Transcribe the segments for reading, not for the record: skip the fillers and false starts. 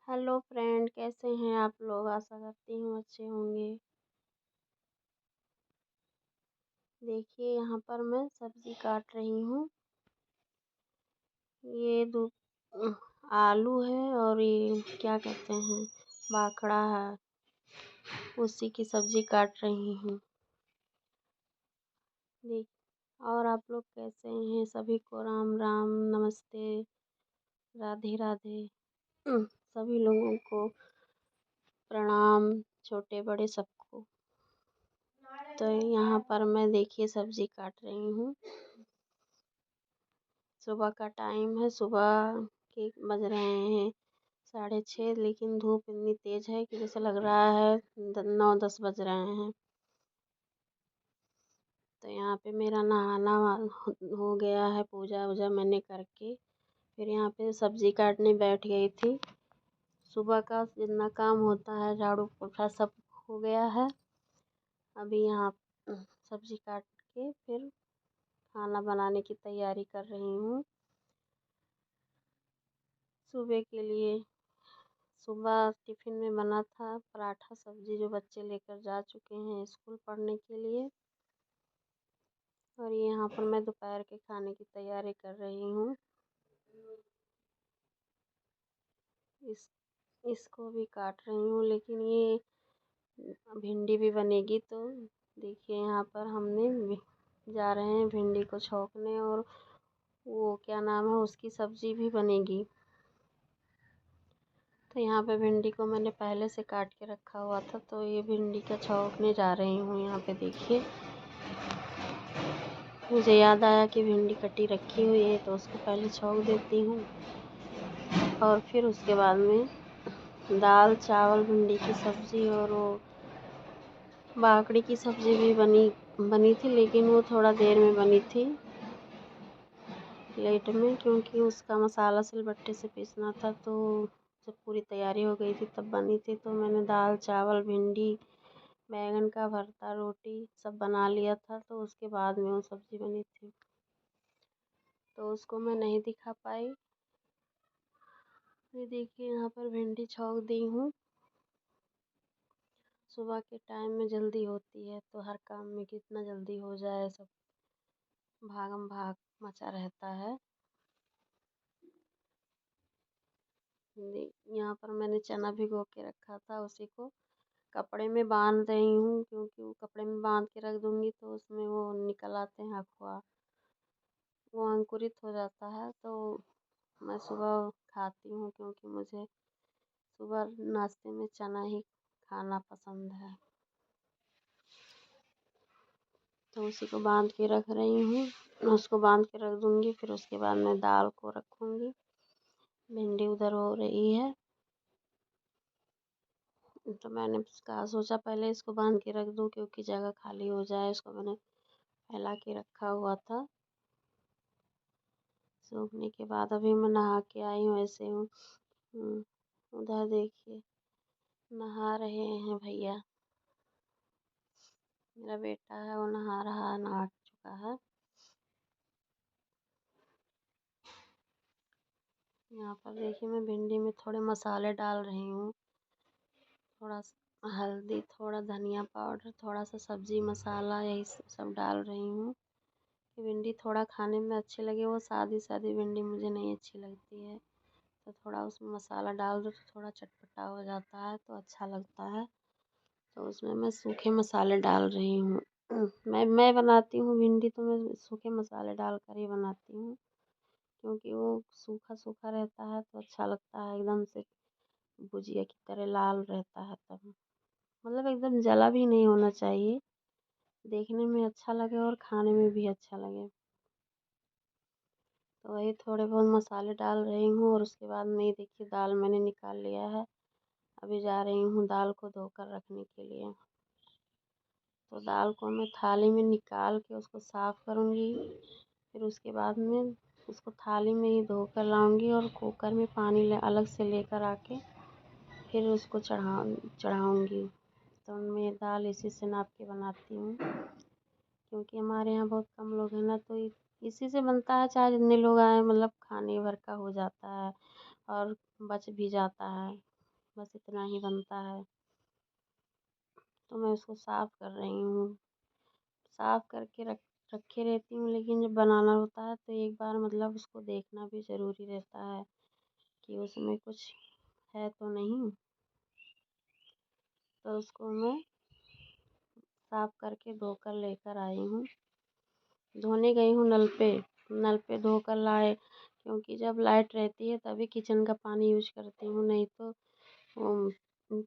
Hello friend, कैसे हैं आप लोग। आशा करती हूँ अच्छे होंगे। देखिए यहाँ पर मैं सब्जी काट रही हूँ। ये दो आलू है और ये क्या कहते हैं, बाखड़ा है, उसी की सब्जी काट रही हूँ। देख, और आप लोग कैसे हैं। सभी को राम राम, नमस्ते, राधे राधे। सभी लोगों को प्रणाम, छोटे बड़े सबको। तो यहाँ पर मैं देखिए सब्जी काट रही हूँ। सुबह का टाइम है, सुबह के बज रहे हैं 6:30, लेकिन धूप इतनी तेज है कि जैसे लग रहा है 9-10 बज रहे हैं। तो यहाँ पे मेरा नहाना हो गया है, पूजा वूजा मैंने करके फिर यहाँ पे सब्जी काटने बैठ गई थी। सुबह का जितना काम होता है, झाड़ू पोछा सब हो गया है। अभी यहाँ सब्जी काट के फिर खाना बनाने की तैयारी कर रही हूँ सुबह के लिए। सुबह टिफ़िन में बना था पराठा सब्जी, जो बच्चे लेकर जा चुके हैं स्कूल पढ़ने के लिए। और ये यहाँ पर मैं दोपहर के खाने की तैयारी कर रही हूँ। इसको भी काट रही हूँ, लेकिन ये भिंडी भी बनेगी। तो देखिए यहाँ पर हमने जा रहे हैं भिंडी को छौंकने, और वो क्या नाम है, उसकी सब्जी भी बनेगी। तो यहाँ पे भिंडी को मैंने पहले से काट के रखा हुआ था, तो ये भिंडी का छौंकने जा रही हूँ। यहाँ पे देखिए मुझे याद आया कि भिंडी कटी रखी हुई है, तो उसको पहले छौंक देती हूँ। और फिर उसके बाद में दाल चावल, भिंडी की सब्ज़ी और वो बाकड़ी की सब्ज़ी भी बनी थी, लेकिन वो थोड़ा देर में बनी थी, लेट में, क्योंकि उसका मसाला सिलबट्टे से पीसना था। तो जब पूरी तैयारी हो गई थी तब बनी थी। तो मैंने दाल चावल, भिंडी, बैंगन का भरता, रोटी सब बना लिया था। तो उसके बाद में वो सब्ज़ी बनी थी, तो उसको मैं नहीं दिखा पाई। ये देखिए यहाँ पर भिंडी छौंक दी हूँ। सुबह के टाइम में जल्दी होती है, तो हर काम में कितना जल्दी हो जाए, सब भागम भाग मचा रहता है। यहाँ पर मैंने चना भिगो के रखा था, उसी को कपड़े में बांध रही हूँ, क्योंकि वो कपड़े में बांध के रख दूँगी तो उसमें वो निकल आते हैं अफवाह, वो अंकुरित हो जाता है। तो मैं सुबह खाती हूँ, क्योंकि मुझे सुबह नाश्ते में चना ही खाना पसंद है। तो उसी को बांध के रख रही हूँ, उसको बांध के रख दूँगी। फिर उसके बाद मैं दाल को रखूँगी। भिंडी उधर हो रही है, तो मैंने कहा सोचा पहले इसको बांध के रख दूँ, क्योंकि जगह खाली हो जाए। इसको मैंने फैला के रखा हुआ था। सूखने के बाद अभी मैं नहा के आई हूँ, ऐसे हूँ। उधर देखिए नहा रहे हैं भैया, मेरा बेटा है, वो नहा रहा है, नहा चुका है। यहाँ पर देखिए मैं भिंडी में थोड़े मसाले डाल रही हूँ, थोड़ा हल्दी, थोड़ा धनिया पाउडर, थोड़ा सा सब्जी मसाला, यही सब डाल रही हूँ कि भिंडी थोड़ा खाने में अच्छी लगे। वो सादी सादी भिंडी मुझे नहीं अच्छी लगती है, तो थोड़ा उसमें मसाला डाल दो तो थोड़ा चटपटा हो जाता है, तो अच्छा लगता है। तो उसमें मैं सूखे मसाले डाल रही हूँ। मैं बनाती हूँ भिंडी, तो मैं सूखे मसाले डाल कर ही बनाती हूँ, क्योंकि वो सूखा सूखा रहता है तो अच्छा लगता है, एकदम से भुजिया की तरह लाल रहता है। तब मतलब एकदम जला भी नहीं होना चाहिए, देखने में अच्छा लगे और खाने में भी अच्छा लगे। तो वही थोड़े बहुत मसाले डाल रही हूँ, और उसके बाद में ये देखिए दाल मैंने निकाल लिया है। अभी जा रही हूँ दाल को धोकर रखने के लिए। तो दाल को मैं थाली में निकाल के उसको साफ़ करूँगी, फिर उसके बाद में उसको थाली में ही धोकर लाऊँगी, और कुकर में पानी अलग से लेकर आके फिर उसको चढ़ाऊँगी। तो मैं दाल इसी से नाप के बनाती हूँ, क्योंकि हमारे यहाँ बहुत कम लोग हैं ना, तो इसी से बनता है। चाहे जितने लोग आए, मतलब खाने भर का हो जाता है और बच भी जाता है। बस इतना ही बनता है। तो मैं उसको साफ़ कर रही हूँ। साफ़ करके रखे रहती हूँ, लेकिन जब बनाना होता है तो एक बार मतलब उसको देखना भी ज़रूरी रहता है कि उसमें कुछ है तो नहीं। तो उसको मैं साफ़ करके धोकर लेकर आई हूँ। धोने गई हूँ नल पे धोकर लाए, क्योंकि जब लाइट रहती है तभी किचन का पानी यूज करती हूँ, नहीं तो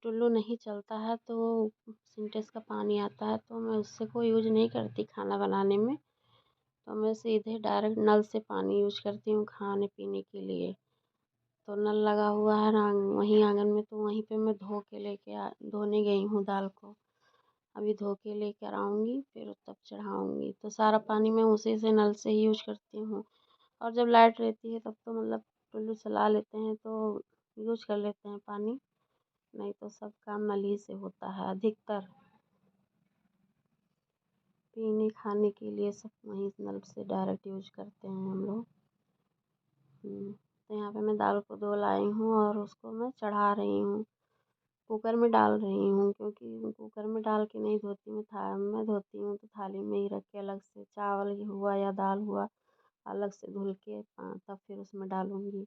टुल्लू नहीं चलता है तो सिंटेक्स का पानी आता है तो मैं उससे कोई यूज नहीं करती खाना बनाने में। तो मैं सीधे डायरेक्ट नल से पानी यूज करती हूँ खाने पीने के लिए। तो नल लगा हुआ है वहीं आंगन में, तो वहीं पे मैं धोने गई हूँ दाल को। अभी धो के लेकर आऊँगी फिर तब चढ़ाऊँगी। तो सारा पानी मैं उसी से नल से ही यूज करती हूँ। और जब लाइट रहती है तब तो मतलब टुल्लू चला लेते हैं तो यूज कर लेते हैं पानी, नहीं तो सब काम नल ही से होता है अधिकतर। पीने खाने के लिए सब वहीं नल से डायरेक्ट यूज करते हैं हम लोग। तो यहाँ पे मैं दाल को धो लाई हूँ और उसको मैं चढ़ा रही हूँ, कुकर में डाल रही हूँ, क्योंकि कुकर में डाल के नहीं धोती मैं धोती हूँ तो थाली में ही रख के अलग से चावल ही हुआ या दाल हुआ अलग से धुल के तब फिर उसमें डालूँगी।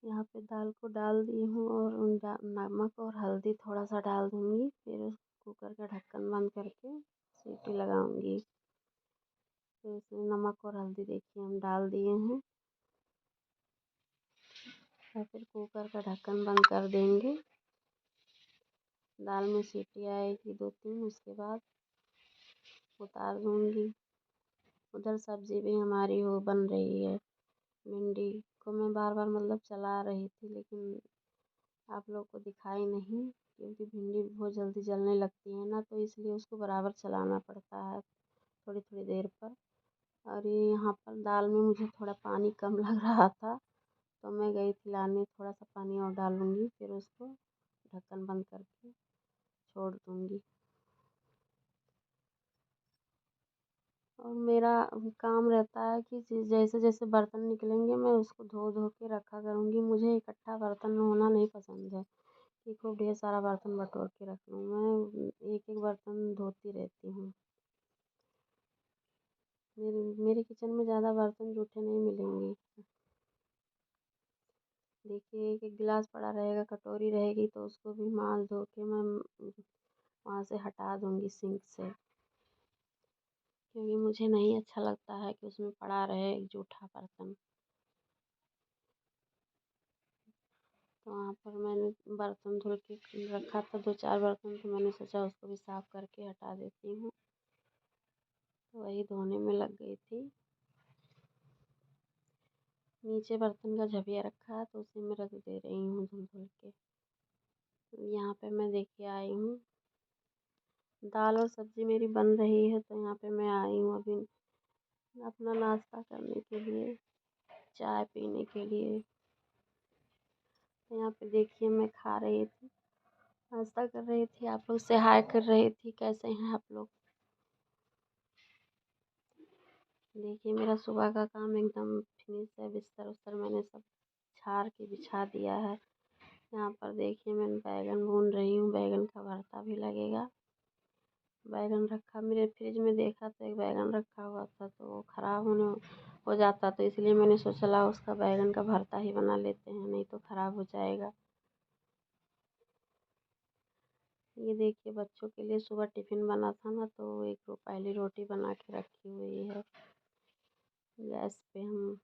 यहाँ पे दाल को डाल दी हूँ और नमक और हल्दी थोड़ा सा डाल दूँगी, फिर उस कुकर का ढक्कन बंद करके सीटी लगाऊँगी। फिर इसमें नमक और हल्दी देखिए हम डाल दिए हैं और फिर कुकर का ढक्कन बंद कर देंगे। दाल में सीटी आएगी 2-3, उसके बाद उतार दूँगी। उधर सब्जी भी हमारी बन रही है। भिंडी को मैं बार बार मतलब चला रही थी, लेकिन आप लोग को दिखाई नहीं, क्योंकि भिंडी बहुत जल्दी जलने लगती है ना, तो इसलिए उसको बराबर चलाना पड़ता है थोड़ी थोड़ी देर पर। और ये यहाँ पर दाल में मुझे थोड़ा पानी कम लग रहा था, तो मैं गई थी लाने, थोड़ा सा पानी और डालूँगी, फिर उसको ढक्कन बंद करके छोड़ दूँगी। और मेरा काम रहता है कि जैसे जैसे बर्तन निकलेंगे मैं उसको धो धो के रखा करूँगी। मुझे इकट्ठा बर्तन होना नहीं पसंद है कि खूब ढेर सारा बर्तन बटोर के रख लूँ। मैं एक एक बर्तन धोती रहती हूँ। मेरे किचन में ज़्यादा बर्तन जूठे नहीं मिलेंगे। देखिए एक एक गिलास पड़ा रहेगा, कटोरी रहेगी, तो उसको भी माँज धो के मैं वहाँ से हटा दूँगी सिंक से, क्योंकि मुझे नहीं अच्छा लगता है कि उसमें पड़ा रहे एक जूठा बर्तन। तो वहाँ पर मैंने बर्तन धुल के रखा था 2-4 बर्तन, तो मैंने सोचा उसको भी साफ़ करके हटा देती हूँ। तो वही धोने में लग गई थी। नीचे बर्तन का झबिया रखा है तो उसी में रख दे रही हूँ धुल धुल के। यहाँ पे मैं देखिए आई हूँ, दाल और सब्ज़ी मेरी बन रही है, तो यहाँ पे मैं आई हूँ अभी अपना नाश्ता करने के लिए, चाय पीने के लिए। तो यहाँ पे देखिए मैं खा रही थी, नाश्ता कर रही थी, आप लोग से हाय कर रही थी, कैसे हैं आप लोग। देखिए मेरा सुबह का काम एकदम फिनिश है, बिस्तर उस्तर मैंने सब झाड़ के बिछा दिया है। यहाँ पर देखिए मैं बैगन भून रही हूँ, बैगन का भरता भी लगेगा। बैगन रखा मेरे फ्रिज में, देखा तो एक बैगन रखा हुआ था तो वो ख़राब हो जाता, तो इसलिए मैंने सोचा उसका बैगन का भरता ही बना लेते हैं, नहीं तो ख़राब हो जाएगा। ये देखिए बच्चों के लिए सुबह टिफ़िन बना था ना, तो एक पहली रोटी बना के रखी हुई है गैस पे। हम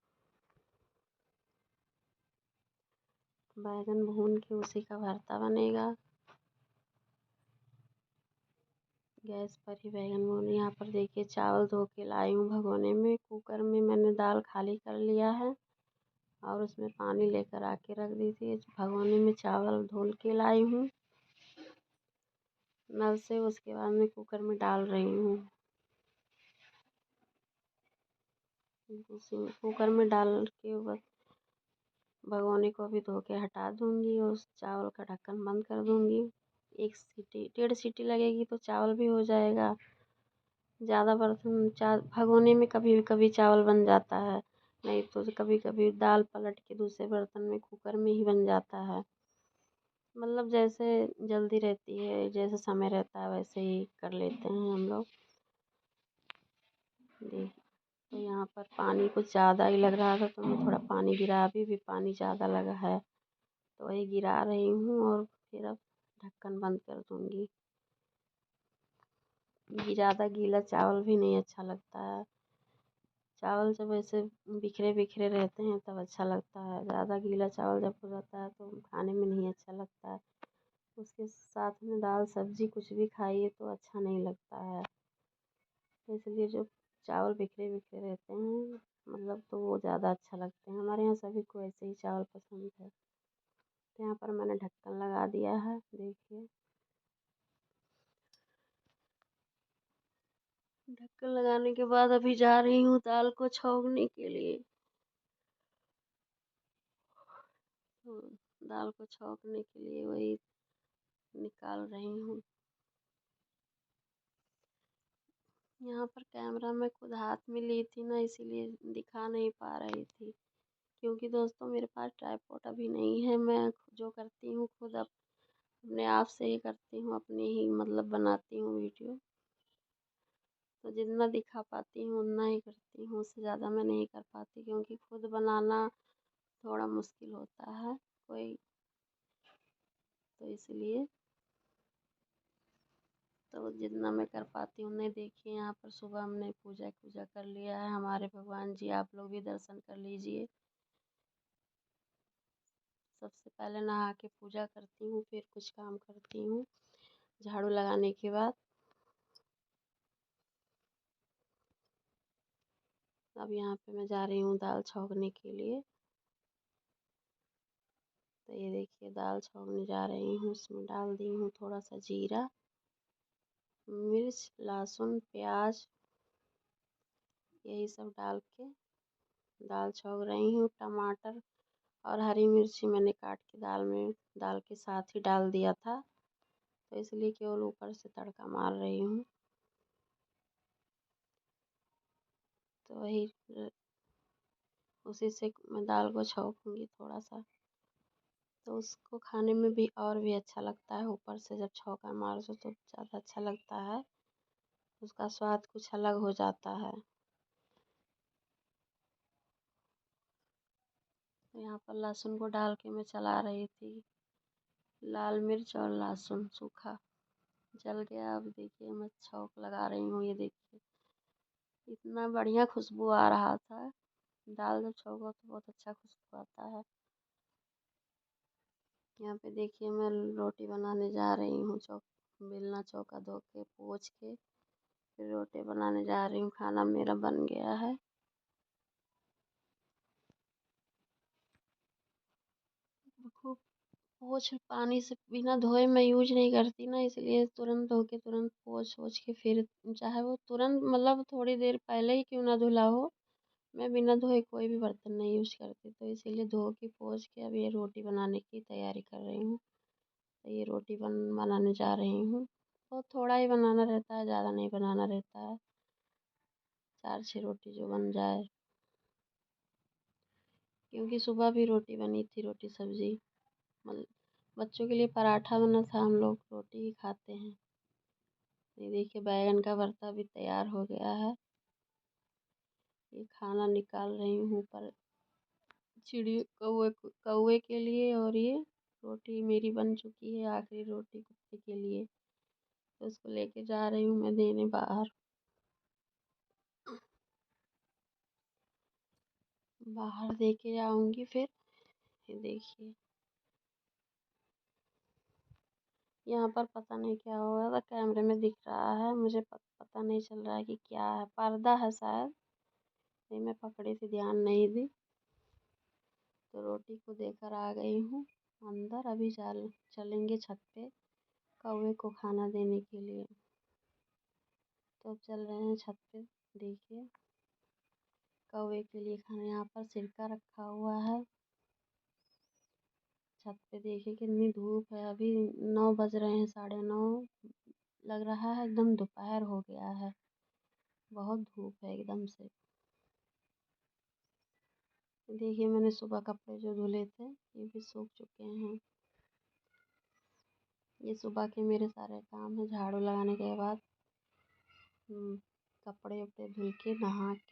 बैगन भून के उसी का भरता बनेगा। गैस पर ही बैगन भून। यहाँ पर देखिए चावल धो के लाई हूँ भगोने में, कुकर में मैंने दाल खाली कर लिया है और उसमें पानी लेकर आके रख दी थी। भगोने में चावल धुल के लाई हूँ नल से, उसके बाद मैं कुकर में डाल रही हूँ। उसी कुकर में डाल के बस भगोने को भी धो के हटा दूँगी और उस चावल का ढक्कन बंद कर दूँगी। 1 सीटी 1.5 सीटी लगेगी तो चावल भी हो जाएगा। ज़्यादा बर्तन भगोने में कभी कभी चावल बन जाता है, नहीं तो कभी कभी दाल पलट के दूसरे बर्तन में कुकर में ही बन जाता है। मतलब जैसे जल्दी रहती है, जैसे समय रहता है वैसे ही कर लेते हैं हम लोग। देख, तो यहाँ पर पानी कुछ ज़्यादा ही लग रहा था तो मैं थोड़ा पानी गिरा, अभी भी पानी ज़्यादा लगा है तो वही गिरा रही हूँ और फिर अब ढक्कन बंद कर दूँगी। ज़्यादा गीला चावल भी नहीं अच्छा लगता है। चावल जब ऐसे बिखरे बिखरे रहते हैं तब अच्छा लगता है, ज़्यादा गीला चावल जब हो जाता है तो खाने में नहीं अच्छा लगता है। उसके साथ में दाल सब्जी कुछ भी खाइए तो अच्छा नहीं लगता है। तो इसलिए जो चावल बिखरे बिखरे रहते हैं मतलब तो वो ज़्यादा अच्छा लगते हैं। हमारे यहाँ सभी को ऐसे ही चावल पसंद है। तो यहाँ पर मैंने ढक्कन लगा दिया है, देखिए। ढक्कन लगाने के बाद अभी जा रही हूँ दाल को छौंकने के लिए। तो दाल को छौंकने के लिए वही निकाल रही हूँ। यहाँ पर कैमरा मैं खुद हाथ में ली थी ना, इसीलिए दिखा नहीं पा रही थी। क्योंकि दोस्तों मेरे पास ट्राइपॉड अभी नहीं है। मैं जो करती हूँ खुद अपने आप से ही करती हूँ, अपने ही मतलब बनाती हूँ वीडियो। तो जितना दिखा पाती हूँ उतना ही करती हूँ, उससे ज़्यादा मैं नहीं कर पाती क्योंकि खुद बनाना थोड़ा मुश्किल होता है कोई, तो इसलिए तो जितना मैं कर पाती हूँ। नहीं, देखिए यहाँ पर सुबह हमने पूजा पूजा कर लिया है हमारे भगवान जी, आप लोग भी दर्शन कर लीजिए। सबसे पहले नहा के पूजा करती हूँ, फिर कुछ काम करती हूँ झाड़ू लगाने के बाद। अब यहाँ पे मैं जा रही हूँ दाल छौंकने के लिए। तो ये देखिए दाल छौंकने जा रही हूँ, उसमें डाल दी हूँ थोड़ा सा जीरा, मिर्च, लहसुन, प्याज, यही सब डाल के दाल छौंक रही हूँ। टमाटर और हरी मिर्ची मैंने काट के दाल के साथ ही डाल दिया था, तो इसलिए केवल ऊपर से तड़का मार रही हूँ। तो वही उसी से मैं दाल को छौंकूँगी थोड़ा सा, तो उसको खाने में भी और भी अच्छा लगता है। ऊपर से जब छौंका मार दो तो ज़्यादा अच्छा लगता है, उसका स्वाद कुछ अलग हो जाता है। तो यहाँ पर लहसुन को डाल के मैं चला रही थी, लाल मिर्च और लहसुन सूखा जल गया। अब देखिए मैं छौंक लगा रही हूँ, ये देखिए इतना बढ़िया खुशबू आ रहा था। दाल जब छौंको तो बहुत अच्छा खुशबू आता है। यहाँ पे देखिए मैं रोटी बनाने जा रही हूँ, बेलना चौका धो के पोंछ के फिर रोटी बनाने जा रही हूँ। खाना मेरा बन गया है। खूब पोंछ पानी से बिना धोए मैं यूज नहीं करती ना, इसलिए तुरंत धो के तुरंत पोंछ ओछ के फिर चाहे वो तुरंत मतलब थोड़ी देर पहले ही क्यों ना धुला हो, मैं बिना धोए कोई भी बर्तन नहीं यूज करती। तो इसीलिए धो के पोंछ के अब ये रोटी बनाने की तैयारी कर रही हूँ। तो ये रोटी बनाने जा रही हूँ। बहुत थोड़ा ही बनाना रहता है, ज़्यादा नहीं बनाना रहता है, 4-6 रोटी जो बन जाए। क्योंकि सुबह भी रोटी बनी थी, रोटी सब्जी मतलब बच्चों के लिए पराठा बना था, हम लोग रोटी ही खाते हैं। ये देखिए बैगन का भरता भी तैयार हो गया है। ये खाना निकाल रही हूँ ऊपर चिड़ी कौवे के लिए, और ये रोटी मेरी बन चुकी है, आखिरी रोटी कुत्ते के लिए। तो उसको लेके जा रही हूँ मैं देने बाहर। बाहर दे के जाऊँगी फिर। ये देखिए यहाँ पर पता नहीं क्या हो रहा था, कैमरे में दिख रहा है, मुझे पता नहीं चल रहा है कि क्या है, पर्दा है शायद, नहीं मैं पकड़ी थी, ध्यान नहीं दी। तो रोटी को देकर आ गई हूँ अंदर, अभी चलेंगे छत पे कौवे को खाना देने के लिए। तो अब चल रहे हैं छत पे। देखिए कौवे के लिए खाना, यहाँ पर सिरका रखा हुआ है। छत पे देखिए कितनी धूप है, अभी 9 बज रहे हैं, 9:30, लग रहा है एकदम दोपहर हो गया है, बहुत धूप है एकदम से। देखिए मैंने सुबह कपड़े जो धुले थे ये भी सूख चुके हैं। یہ صبح کے میرے سارے کام ہیں، جھاڑو لگانے کے بعد کپڑے وپڑے دھل کے نہا کے